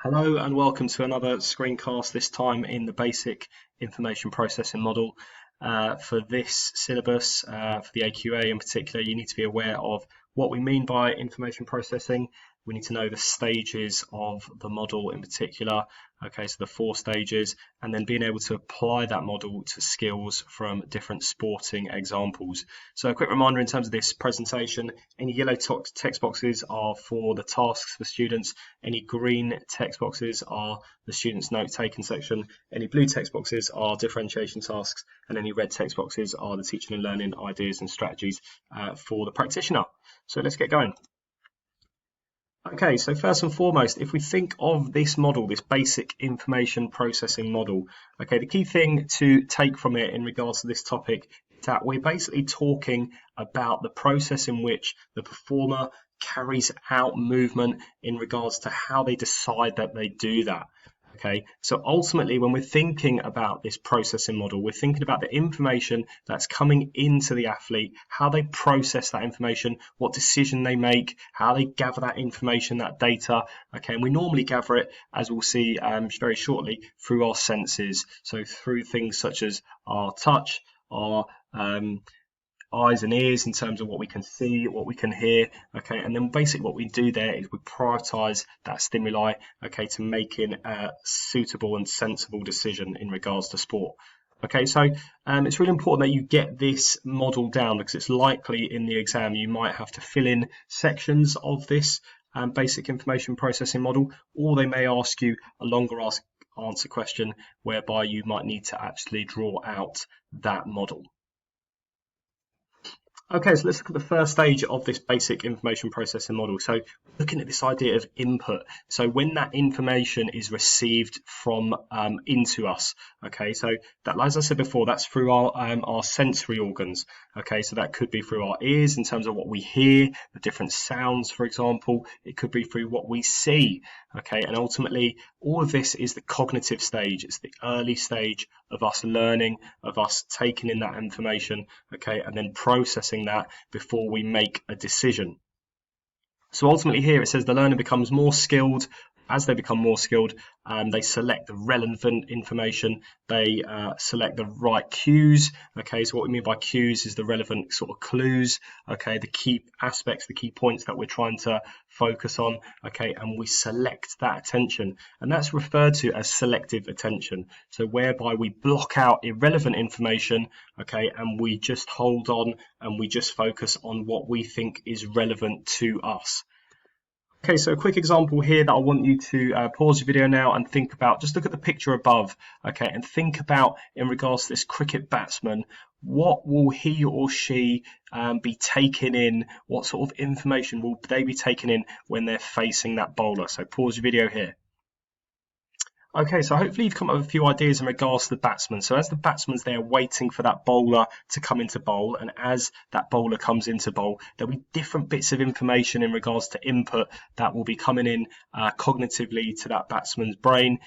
Hello and welcome to another screencast, this time in the basic information processing model. For this syllabus, for the AQA in particular, you need to be aware of what we mean by information processing. We need to know the stages of the model in particular, okay, so the 4 stages, and then being able to apply that model to skills from different sporting examples. So a quick reminder in terms of this presentation, any yellow text boxes are for the tasks for students, any green text boxes are the students' note-taking section, any blue text boxes are differentiation tasks, and any red text boxes are the teaching and learning ideas and strategies for the practitioner. So let's get going. Okay, so first and foremost, if we think of this model, this basic information processing model, okay, the key thing to take from it in regards to this topic is that we're basically talking about the process in which the performer carries out movement in regards to how they decide that they do that. Okay, so ultimately, when we're thinking about this processing model, we're thinking about the information that's coming into the athlete, how they process that information, what decision they make, how they gather that information, that data. Okay, and we normally gather it, as we'll see very shortly, through our senses. So through things such as our touch, our eyes and ears in terms of what we can see, what we can hear, okay, and then basically what we do there is we prioritize that stimuli, okay, to making a suitable and sensible decision in regards to sport. Okay, so it's really important that you get this model down because it's likely in the exam you might have to fill in sections of this basic information processing model, or they may ask you a longer answer question whereby you might need to actually draw out that model. Okay, so let's look at the first stage of this basic information processing model. So looking at this idea of input. So when that information is received from into us, okay, so that, as I said before, that's through our sensory organs. Okay, so that could be through our ears in terms of what we hear, the different sounds, for example. It could be through what we see. Okay, and ultimately, all of this is the cognitive stage. It's the early stage of us learning, of us taking in that information, okay, and then processing that before we make a decision. So ultimately here it says the learner becomes more skilled. As they become more skilled, they select the relevant information, they select the right cues. Okay, so what we mean by cues is the relevant sort of clues, okay, the key aspects, the key points that we're trying to focus on, okay, and we select that attention. And that's referred to as selective attention. So whereby we block out irrelevant information, okay, and we just hold on and we just focus on what we think is relevant to us. Okay, so a quick example here that I want you to pause your video now and think about. Just look at the picture above, okay, and think about in regards to this cricket batsman, what will he or she be taking in? What sort of information will they be taking in when they're facing that bowler? So pause your video here. Okay, so hopefully you've come up with a few ideas in regards to the batsman. So as the batsman's there waiting for that bowler to come into bowl, and as that bowler comes into bowl, there'll be different bits of information in regards to input that will be coming in cognitively to that batsman's brain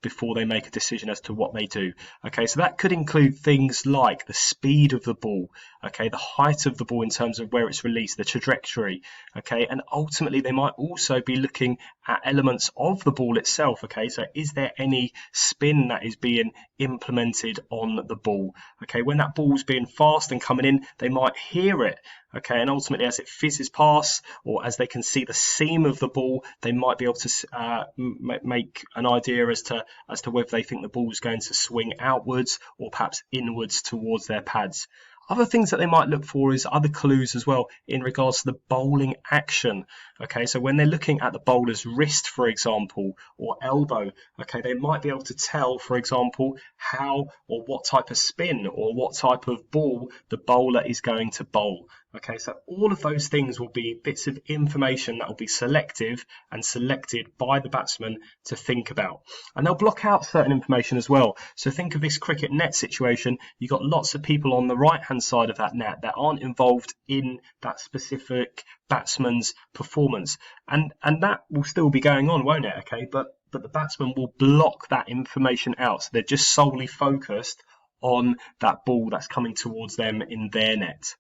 before they make a decision as to what they do. Okay, so that could include things like the speed of the ball, okay, the height of the ball in terms of where it's released, the trajectory, okay, and ultimately they might also be looking at elements of the ball itself, okay, so is there any spin that is being implemented on the ball, okay, when that ball's being fast and coming in, they might hear it, okay, and ultimately as it fizzes past or as they can see the seam of the ball, they might be able to make an idea as to whether they think the ball is going to swing outwards or perhaps inwards towards their pads. Other things that they might look for is other clues as well in regards to the bowling action. Okay, so when they're looking at the bowler's wrist, for example, or elbow, okay, they might be able to tell, for example, how or what type of spin or what type of ball the bowler is going to bowl. Okay, so all of those things will be bits of information that will be selective and selected by the batsman to think about. And they'll block out certain information as well. So think of this cricket net situation. You've got lots of people on the right-hand side of that net that aren't involved in that specific batsman's performance. And that will still be going on, won't it? Okay, but the batsman will block that information out. So they're just solely focused on that ball that's coming towards them in their net.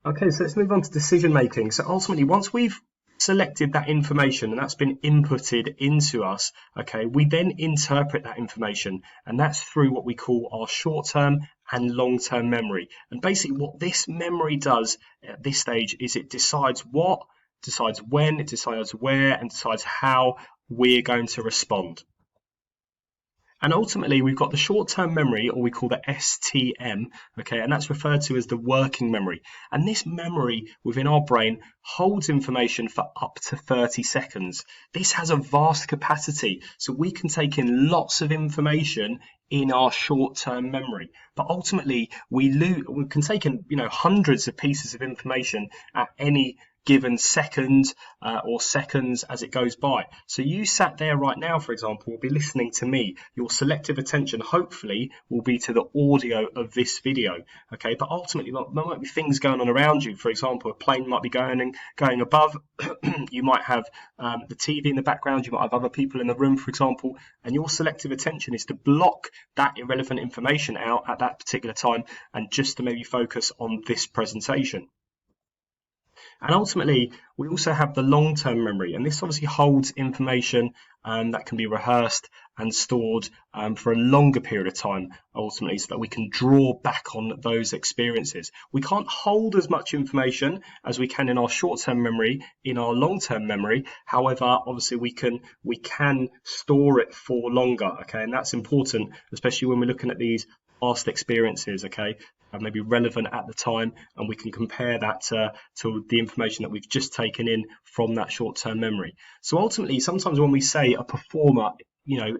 Okay, so let's move on to decision making. So ultimately, once we've selected that information and that's been inputted into us, okay, we then interpret that information, and that's through what we call our short-term and long-term memory. And basically what this memory does at this stage is it decides what, decides when, it decides where, and decides how we're going to respond. And ultimately, we've got the short-term memory, or we call the STM, okay, and that's referred to as the working memory. And this memory within our brain holds information for up to 30 seconds. This has a vast capacity, so we can take in lots of information in our short-term memory. But ultimately, we can take in, hundreds of pieces of information at any given second or seconds as it goes by. So you sat there right now, for example, will be listening to me. Your selective attention hopefully will be to the audio of this video, okay? But ultimately there might be things going on around you. For example, a plane might be going above. You might have the TV in the background. You might have other people in the room, for example, and your selective attention is to block that irrelevant information out at that particular time and just to maybe focus on this presentation. And ultimately, we also have the long-term memory, and this obviously holds information that can be rehearsed and stored for a longer period of time, ultimately, so that we can draw back on those experiences. We can't hold as much information as we can in our short-term memory, in our long-term memory. However, obviously, we can store it for longer, okay? And that's important, especially when we're looking at these past experiences, okay, maybe relevant at the time, and we can compare that to the information that we've just taken in from that short-term memory. So ultimately, sometimes when we say a performer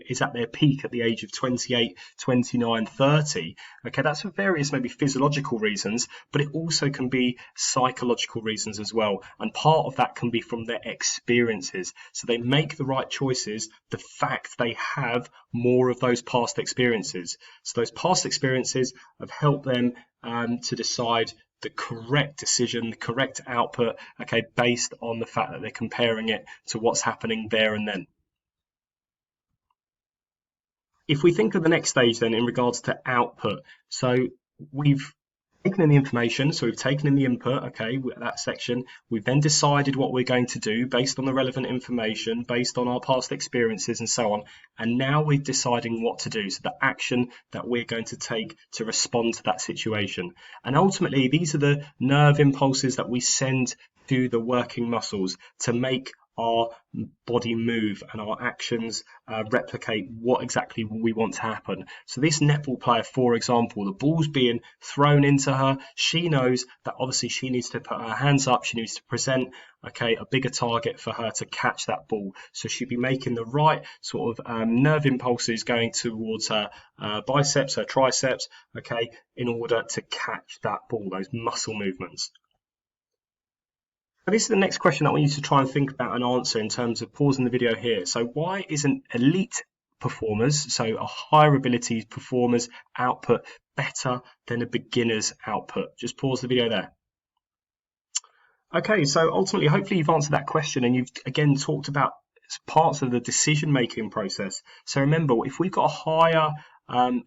is at their peak at the age of 28, 29, 30, okay, that's for various maybe physiological reasons, but it also can be psychological reasons as well. And part of that can be from their experiences. So they make the right choices, the fact they have more of those past experiences. So those past experiences have helped them to decide the correct decision, the correct output, okay, based on the fact that they're comparing it to what's happening there and then. If we think of the next stage then in regards to output, so we've taken in the information, so we've taken in the input, okay, that section, we've then decided what we're going to do based on the relevant information, based on our past experiences and so on, and now we're deciding what to do, so the action that we're going to take to respond to that situation. And ultimately, these are the nerve impulses that we send to the working muscles to make our body move and our actions replicate what exactly we want to happen. So this netball player, for example, the ball's being thrown into her. She knows that obviously she needs to put her hands up. She needs to present, okay, a bigger target for her to catch that ball. So she'll be making the right sort of nerve impulses going towards her biceps, her triceps, okay, in order to catch that ball, those muscle movements. This is the next question I want you to try and think about and answer in terms of pausing the video here. So why isn't elite performers, so a higher ability performers output, better than a beginner's output? Just pause the video there. Okay, so ultimately, hopefully you've answered that question and you've again talked about parts of the decision-making process. So remember, if we've got a higher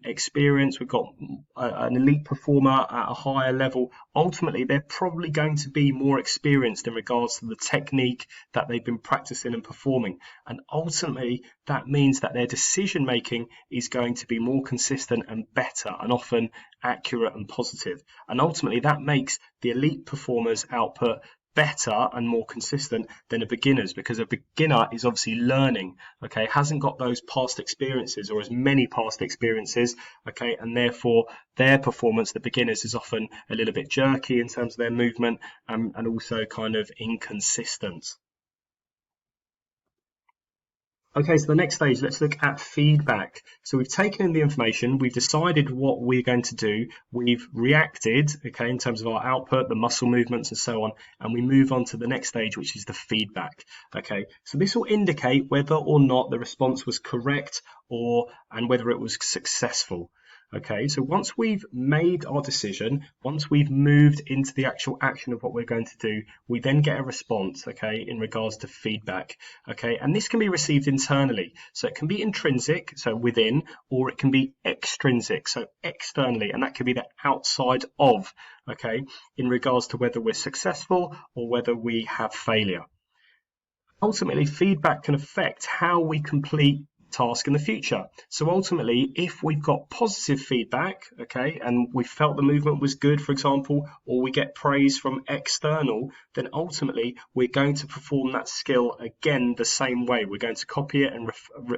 experience, we've got an elite performer at a higher level, ultimately they're probably going to be more experienced in regards to the technique that they've been practicing and performing, and ultimately that means that their decision making is going to be more consistent and better and often accurate and positive, and ultimately that makes the elite performers output better and more consistent than a beginner's, because a beginner is obviously learning, okay, hasn't got those past experiences or as many past experiences, okay, and therefore their performance, the beginners, is often a little bit jerky in terms of their movement and also kind of inconsistent. Okay, so the next stage, let's look at feedback. So we've taken in the information, we've decided what we're going to do, we've reacted, okay, in terms of our output, the muscle movements and so on, and we move on to the next stage, which is the feedback. Okay, so this will indicate whether or not the response was correct and whether it was successful. Okay, so once we've made our decision, once we've moved into the actual action of what we're going to do, we then get a response, okay, in regards to feedback, okay, and this can be received internally. So it can be intrinsic, so within, or it can be extrinsic, so externally, and that can be the outside of, okay, in regards to whether we're successful or whether we have failure. Ultimately, feedback can affect how we complete task in the future. So ultimately, if we've got positive feedback, okay, and we felt the movement was good, for example, or we get praise from external, then ultimately we're going to perform that skill again the same way. We're going to copy it and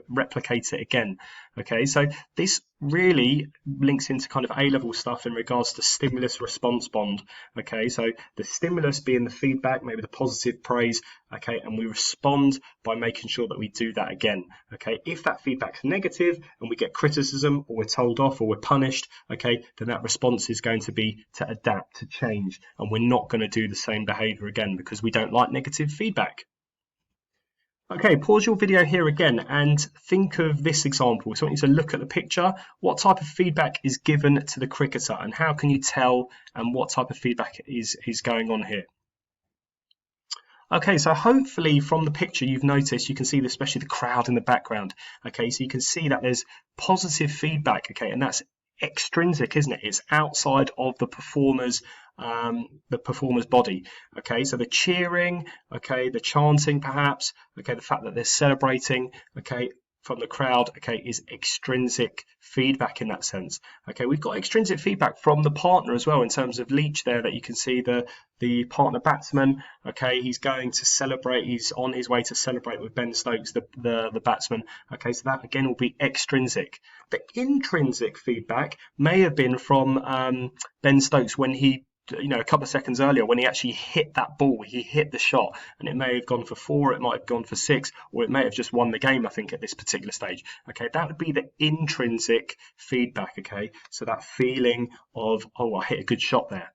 replicate it again. Okay, so this really links into kind of A-level stuff in regards to stimulus response bond. Okay, so the stimulus being the feedback, maybe the positive praise, okay, and we respond by making sure that we do that again. Okay, if that feedback's negative and we get criticism or we're told off or we're punished, okay, then that response is going to be to adapt, to change, and we're not going to do the same behavior again because we don't like negative feedback. Okay, pause your video here again and think of this example. So I want you to look at the picture. What type of feedback is given to the cricketer and how can you tell and what type of feedback is going on here? Okay, so hopefully from the picture you've noticed, you can see especially the crowd in the background. Okay, so you can see that there's positive feedback, okay, and that's extrinsic, isn't it? It's outside of the performer's body. Okay, so the cheering, okay, the chanting perhaps, okay, the fact that they're celebrating, okay, from the crowd, okay, is extrinsic feedback in that sense. Okay, we've got extrinsic feedback from the partner as well in terms of Leach there that you can see the partner batsman. Okay, he's going to celebrate. He's on his way to celebrate with Ben Stokes, the batsman. Okay, so that again will be extrinsic. The intrinsic feedback may have been from Ben Stokes when he, a couple of seconds earlier when he actually hit that ball, he hit the shot, and it may have gone for 4, it might have gone for 6, or it may have just won the game, I think, at this particular stage. Okay, that would be the intrinsic feedback. Okay, so that feeling of, oh, I hit a good shot there.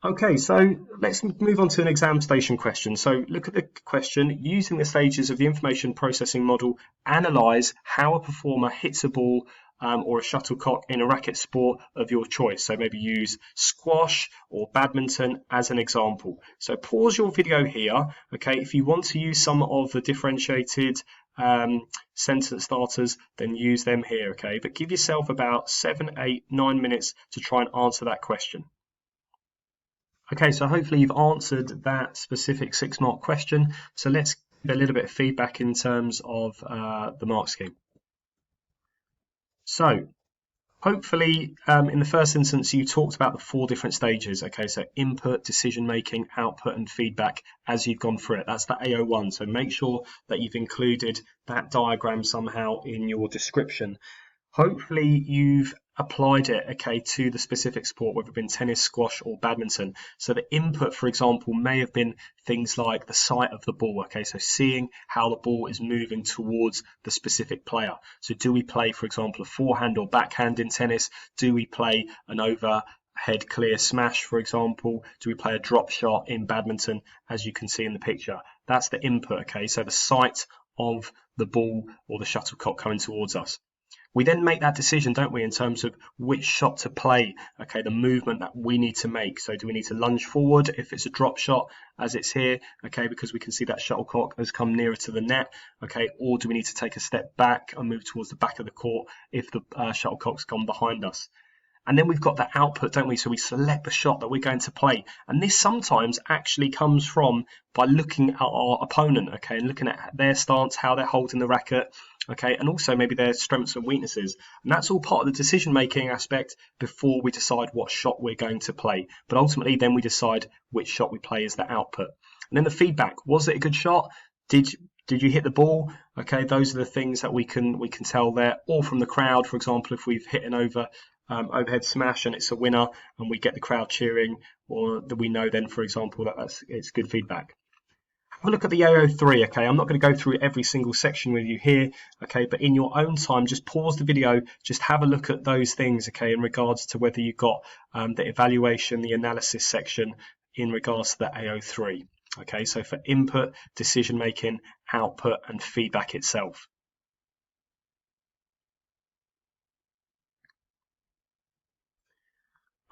Okay, so let's move on to an exam station question. So look at the question. Using the stages of the information processing model, analyze how a performer hits a ball or a shuttlecock in a racket sport of your choice. So maybe use squash or badminton as an example. So pause your video here. Okay, if you want to use some of the differentiated sentence starters, then use them here. Okay, but give yourself about 7, 8, 9 minutes to try and answer that question. Okay, so hopefully you've answered that specific 6-mark question. So let's give a little bit of feedback in terms of the mark scheme. So hopefully in the first instance you talked about the 4 different stages. Okay, so input, decision making, output and feedback as you've gone through it. That's the AO1. So make sure that you've included that diagram somehow in your description. Hopefully you've applied it, okay, to the specific sport, whether it been tennis, squash or badminton. So the input, for example, may have been things like the sight of the ball, okay, so seeing how the ball is moving towards the specific player. So do we play, for example, a forehand or backhand in tennis? Do we play an overhead clear smash, for example? Do we play a drop shot in badminton, as you can see in the picture? That's the input, okay, so the sight of the ball or the shuttlecock coming towards us. We then make that decision, don't we, in terms of which shot to play, okay, the movement that we need to make. So do we need to lunge forward if it's a drop shot, as it's here, okay, because we can see that shuttlecock has come nearer to the net, okay, or do we need to take a step back and move towards the back of the court if the shuttlecock's gone behind us? And then we've got the output, don't we? So we select the shot that we're going to play. And this sometimes actually comes from by looking at our opponent, okay, and looking at their stance, how they're holding the racket, okay, and also maybe their strengths and weaknesses. And that's all part of the decision-making aspect before we decide what shot we're going to play. But ultimately, then we decide which shot we play as the output. And then the feedback, was it a good shot? Did you hit the ball? Okay, those are the things that we can tell there. Or from the crowd, for example, if we've hit an overhead smash and it's a winner and we get the crowd cheering, or that we know then, for example, that it's good feedback. Have a look at the AO3, okay? I'm not going to go through every single section with you here, okay? But in your own time, just pause the video, just have a look at those things, okay, in regards to whether you got the evaluation, the analysis section in regards to the AO3, okay? So for input, decision making, output, and feedback itself.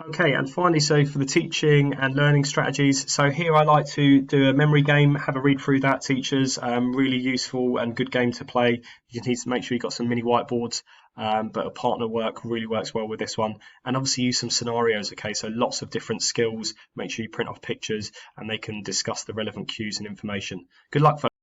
Okay, and finally, so for the teaching and learning strategies, so here I like to do a memory game, have a read through that, teachers, really useful and good game to play. You need to make sure you've got some mini whiteboards but a partner work really works well with this one. And obviously use some scenarios, okay? So lots of different skills. Make sure you print off pictures and they can discuss the relevant cues and information. Good luck, folks.